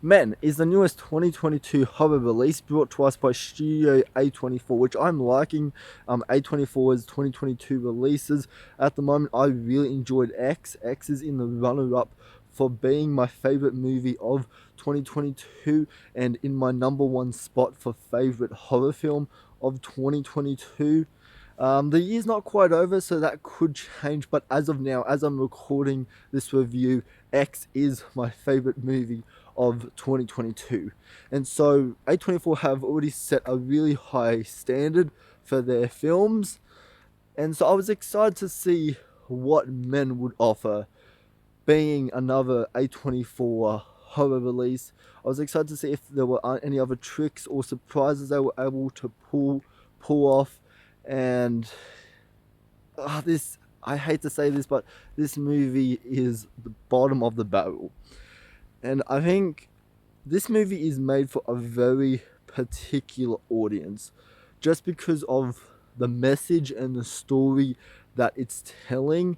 Men is the newest 2022 horror release brought to us by Studio A24, which I'm liking. A24's 2022 releases. At the moment, I really enjoyed X. X is in the runner-up for being my favorite movie of 2022 and in my number one spot for favorite horror film of 2022. The year's not quite over, so that could change, but as of now, as I'm recording this review, X is my favorite movie of 2022. And so A24 have already set a really high standard for their films, and so I was excited to see what Men would offer, being another A24 horror release. I was excited to see if there were any other tricks or surprises they were able to pull off. And this, I hate to say this, but this movie is the bottom of the barrel. And I think this movie is made for a very particular audience just because of the message and the story that it's telling.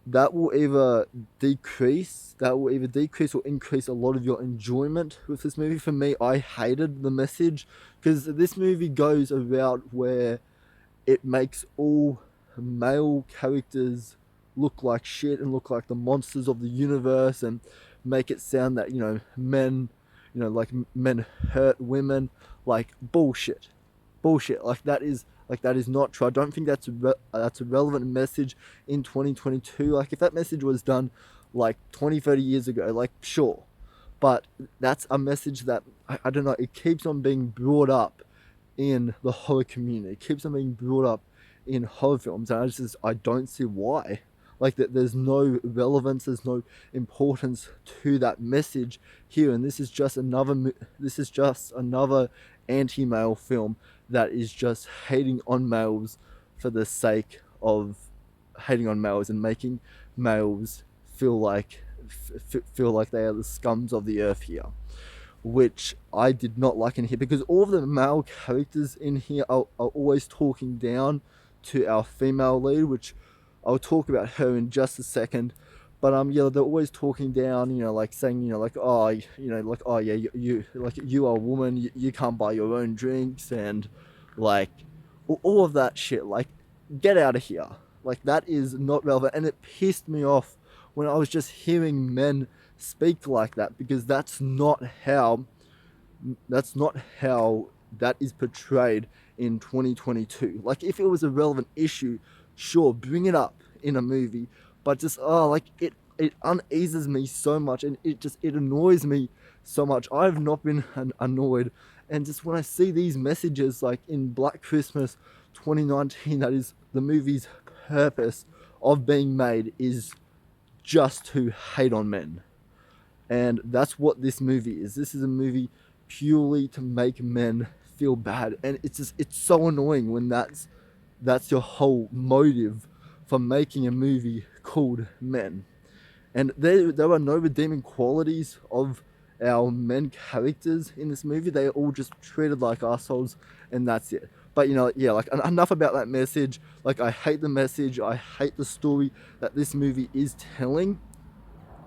That will either decrease or increase a lot of your enjoyment with this movie. For me, I hated the message because this movie goes a route where it makes all male characters look like shit and look like the monsters of the universe, and make it sound that, men, like men hurt women. Like bullshit. Like that is not true. I don't think that's a relevant message in 2022. Like if that message was done like 20, 30 years ago, like sure, but that's a message that I don't know. It keeps on being brought up in the horror community. It keeps on being brought up in horror films, and I don't see why. Like that, there's no relevance, there's no importance to that message here, and this is just another anti-male film that is just hating on males for the sake of hating on males and making males feel like feel like they are the scums of the earth here, which I did not like in here, because all of the male characters in here are always talking down to our female lead, which I'll talk about her in just a second. But yeah, they're always talking down, like saying, like, oh, like, oh yeah, you are a woman, you can't buy your own drinks, and like all of that shit. Like, get out of here. Like, that is not relevant, and it pissed me off when I was just hearing men speak like that, because that's not how that is portrayed in 2022. Like, if it was a relevant issue, sure, bring it up in a movie, but just like it uneases me so much, and it annoys me so much. I've not been annoyed, and just when I see these messages like in Black Christmas 2019, that is the movie's purpose of being made, is just to hate on men. And that's what this movie is. This is a movie purely to make men feel bad, and it's so annoying when that's your whole motive for making a movie called Men. And there are no redeeming qualities of our men characters in this movie. They are all just treated like assholes, and that's it. But yeah, like enough about that message. Like, I hate the message. I hate the story that this movie is telling.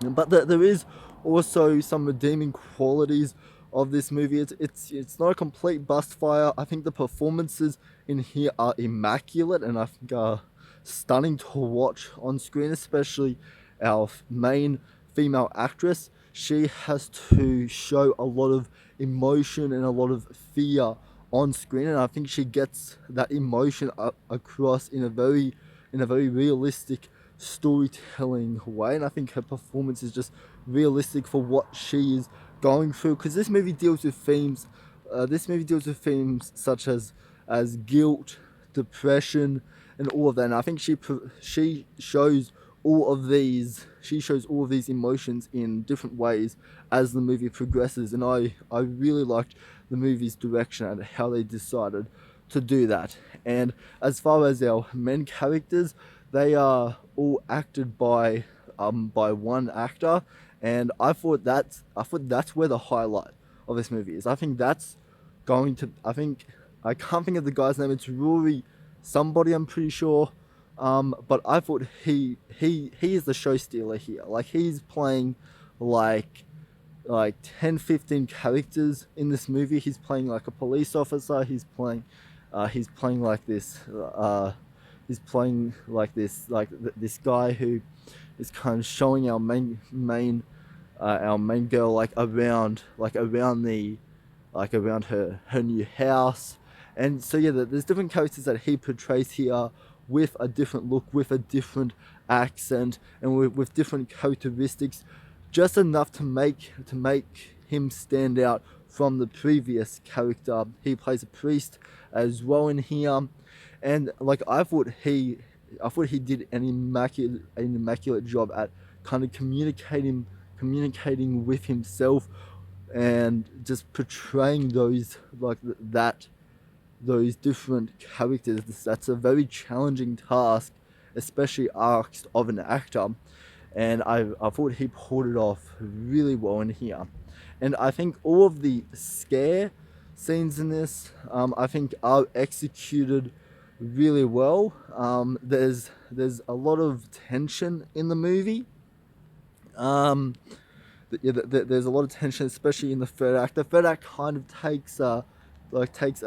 But there is also some redeeming qualities of this movie. It's not a complete bust fire. I think the performances in here are immaculate, and I think are stunning to watch on screen, especially our main female actress. She has to show a lot of emotion and a lot of fear on screen, and I think she gets that emotion across in a very realistic storytelling way. And I think her performance is just realistic for what she is going through, because this movie deals with themes such as guilt, depression, and all of that. And I think she shows all of these emotions in different ways as the movie progresses, and I really liked the movie's direction and how they decided to do that. And as far as our main characters, they are all acted by one actor, and I thought that's where the highlight of this movie is. I think I can't think of the guy's name. It's Rory somebody, I'm pretty sure. But I thought he is the show stealer here. Like, he's playing like like 10-15 characters in this movie. He's playing like a police officer, he's playing like this he's playing like this guy who is kind of showing our main girl around the around her new house. And so yeah, there's different characters that he portrays here with a different look, with a different accent, and with different characteristics, just enough to make him stand out from the previous character. He plays a priest as well in here, and like I thought he did an immaculate job at kind of communicating with himself, and just portraying those different characters. That's a very challenging task, especially asked of an actor, and I thought he pulled it off really well in here. And I think all of the scare scenes in this, I think, are executed really well. There's a lot of tension in the movie. Um, there's a lot of tension, especially in the third act. The third act kind of takes a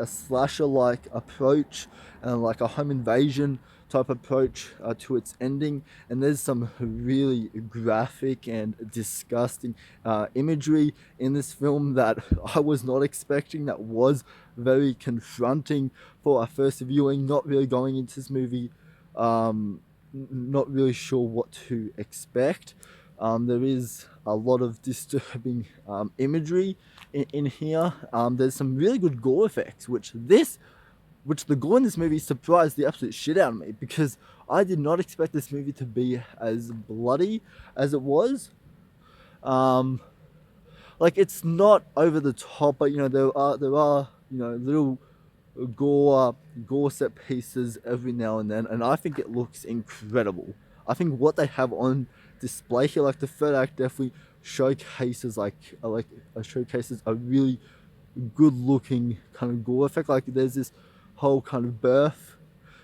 slasher like approach, and like a home invasion type approach to its ending. And there's some really graphic and disgusting imagery in this film that I was not expecting. That was very confronting for our first viewing. Not really going into this movie, not really sure what to expect. There is a lot of disturbing imagery in here. There's some really good gore effects, which the gore in this movie surprised the absolute shit out of me, because I did not expect this movie to be as bloody as it was. Um, like, it's not over the top, but there are little gore set pieces every now and then, and I think it looks incredible. I think what they have on display here, like the third act, definitely showcases a really good looking kind of gore effect. Like, there's this whole kind of birth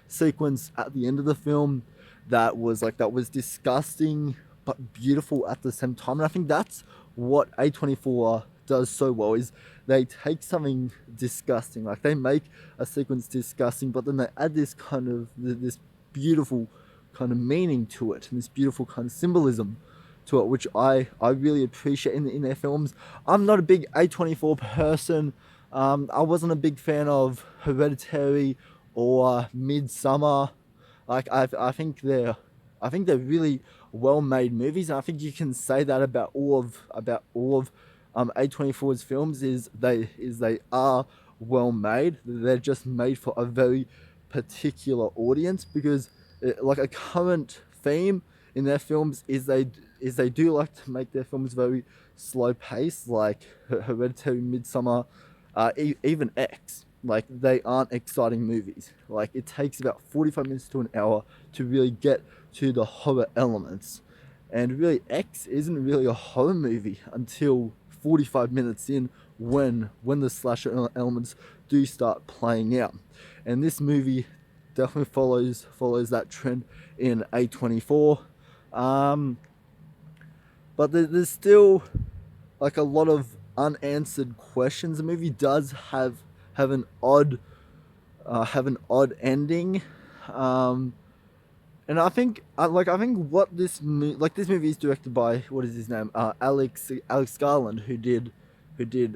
sequence at the end of the film that was disgusting but beautiful at the same time. And I think that's what A24 does so well, is they take something disgusting, like they make a sequence disgusting, but then they add this beautiful kind of meaning to it, and this beautiful kind of symbolism to it, which I really appreciate in their films. I'm not a big A24 person. I wasn't a big fan of Hereditary or Midsummer. Like, I think they're really well made movies, and I think you can say that about all of A24's films, is they are well made. They're just made for a very particular audience, because like a current theme in their films is they do like to make their films very slow paced, like Hereditary, Midsummer, even X. Like, they aren't exciting movies. Like, it takes about 45 minutes to an hour to really get to the horror elements. And really, X isn't really a horror movie until 45 minutes in, when the slasher elements do start playing out. And this movie definitely follows that trend in A24. But there's still like a lot of unanswered questions. The movie does have an odd ending. And I think what this movie is directed by, what is his name, Alex Garland, who did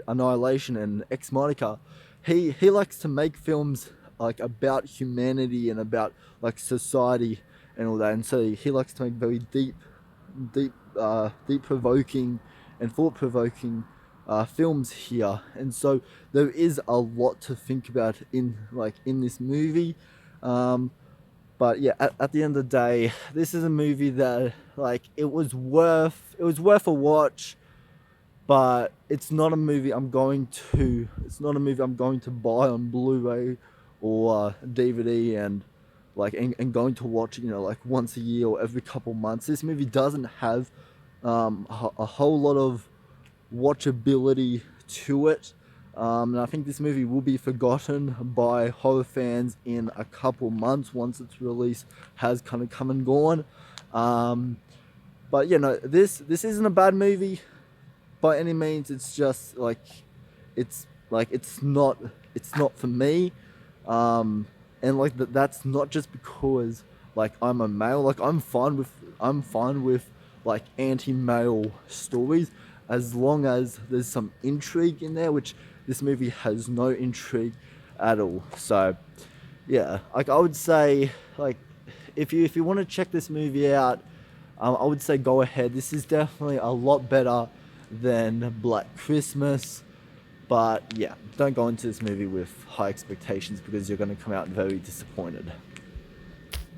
Annihilation and Ex Monica. He likes to make films like about humanity and about like society and all that, and so he likes to make very deep provoking and thought provoking films here. And so there is a lot to think about in this movie. But yeah, at the end of the day, this is a movie that, like, it was worth a watch, but it's not a movie I'm going to buy on Blu-ray or DVD, and going to watch, like once a year or every couple months. This movie doesn't have a whole lot of watchability to it. And I think this movie will be forgotten by horror fans in a couple months, once its release has kind of come and gone. But this isn't a bad movie, by any means. It's just like it's not for me. And like that's not just because like I'm a male. Like I'm fine with like anti-male stories as long as there's some intrigue in there, which this movie has no intrigue at all. So yeah, like I would say, like if you want to check this movie out, I would say go ahead. This is definitely a lot better than Black Christmas. But yeah, don't go into this movie with high expectations because you're going to come out very disappointed.